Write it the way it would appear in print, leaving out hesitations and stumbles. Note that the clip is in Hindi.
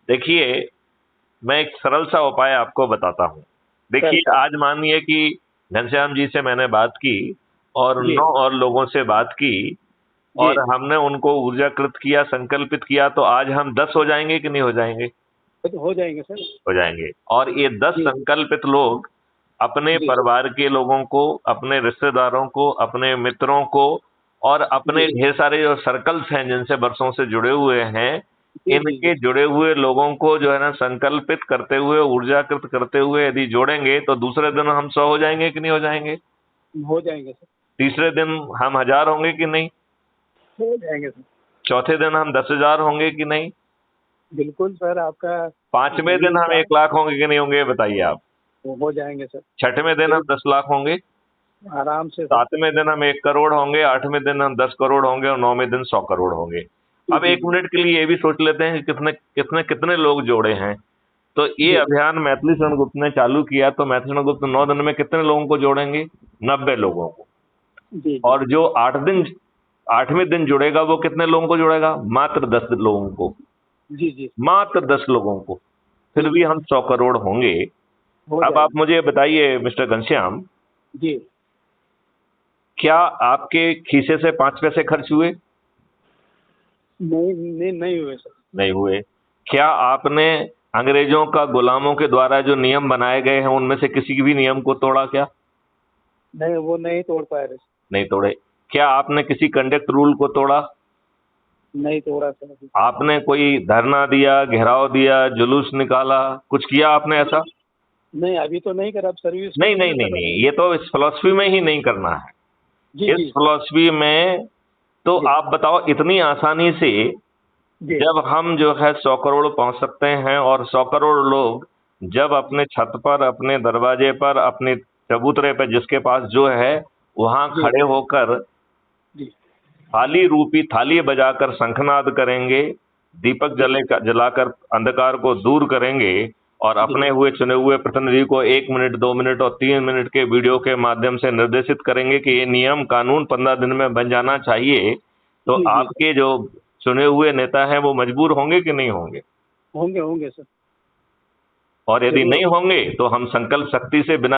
देखिए, मैं एक सरल सा उपाय आपको बताता हूँ। देखिए, आज मानिए कि घनश्याम जी से मैंने बात की और 9 और लोगों से बात की और हमने उनको ऊर्जाकृत किया, संकल्पित किया, तो आज हम 10 हो जाएंगे कि नहीं हो जाएंगे? तो हो जाएंगे सर। हो जाएंगे। और ये 10 संकल्पित लोग अपने परिवार के लोगों को, अपने रिश्तेदारों को, अपने मित्रों को और अपने ढेर सारे जो सर्कल्स हैं जिनसे बरसों से जुड़े हुए हैं, इनके जुड़े हुए लोगों को जो है ना संकल्पित करते हुए, ऊर्जाकृत करते हुए यदि जोड़ेंगे तो दूसरे दिन हम 100 हो जाएंगे कि नहीं हो जाएंगे? हो जाएंगे सर। तीसरे दिन हम 1000 होंगे कि नहीं? हो जाएंगे सर। चौथे दिन हम 10,000 होंगे कि नहीं? बिल्कुल सर, आपका। पांचवें दिन हम 1 लाख होंगे कि नहीं होंगे, ये बताइए आप। हो जाएंगे सर। छठवें दिन हम 10 लाख होंगे, आराम से। 7वें दिन हम 1 करोड़ होंगे, 8वें दिन हम 10 करोड़ होंगे और 9वें दिन 100 करोड़ होंगे। अब 1 मिनट के लिए ये भी सोच लेते हैं कि कितने कितने कितने लोग जोड़े हैं। तो ये अभियान मैथिली शरण गुप्त ने चालू किया, तो मैथिली शरण गुप्त 9 दिन में कितने लोगों को जोड़ेंगे? 90 लोगों को। और जो 8वें दिन जुड़ेगा वो कितने लोगों को जोड़ेगा? मात्र 10 लोगों को। मात्र 10 लोगों को। फिर भी हम 100 करोड़ होंगे। अब आप मुझे बताइए मिस्टर घनश्याम, क्या आपके खीसे से 5 पैसे खर्च हुए? नहीं हुए सर। नहीं हुए। क्या आपने अंग्रेजों का गुलामों के द्वारा जो नियम बनाए गए हैं उनमें से किसी भी नियम को तोड़ा क्या? नहीं, वो नहीं तोड़ पाए रहे। नहीं तोड़े। क्या आपने किसी कंडक्ट रूल को तोड़ा? नहीं तोड़ा सर। आपने कोई धरना दिया, घेराव दिया, जुलूस निकाला, कुछ किया आपने ऐसा? नहीं, अभी तो नहीं करा सर्विस। नहीं नहीं नहीं नहीं, ये तो इस फिलॉसफी में ही नहीं करना है। इस फिलॉसफी में तो आप बताओ, इतनी आसानी से जब हम जो है 100 करोड़ पहुंच सकते हैं और 100 करोड़ लोग जब अपने छत पर, अपने दरवाजे पर, अपने चबूतरे पर, जिसके पास जो है वहां खड़े होकर थाली रूपी थाली बजाकर शंखनाद करेंगे, दीपक जलाकर अंधकार को दूर करेंगे और अपने हुए चुने हुए प्रतिनिधि को 1 मिनट, 2 मिनट और 3 मिनट के वीडियो के माध्यम से निर्देशित करेंगे कि ये नियम कानून 15 दिन में बन जाना चाहिए, तो आपके जो चुने हुए नेता हैं वो मजबूर होंगे कि नहीं होंगे? होंगे सर। और यदि नहीं होंगे तो हम संकल्प शक्ति से बिना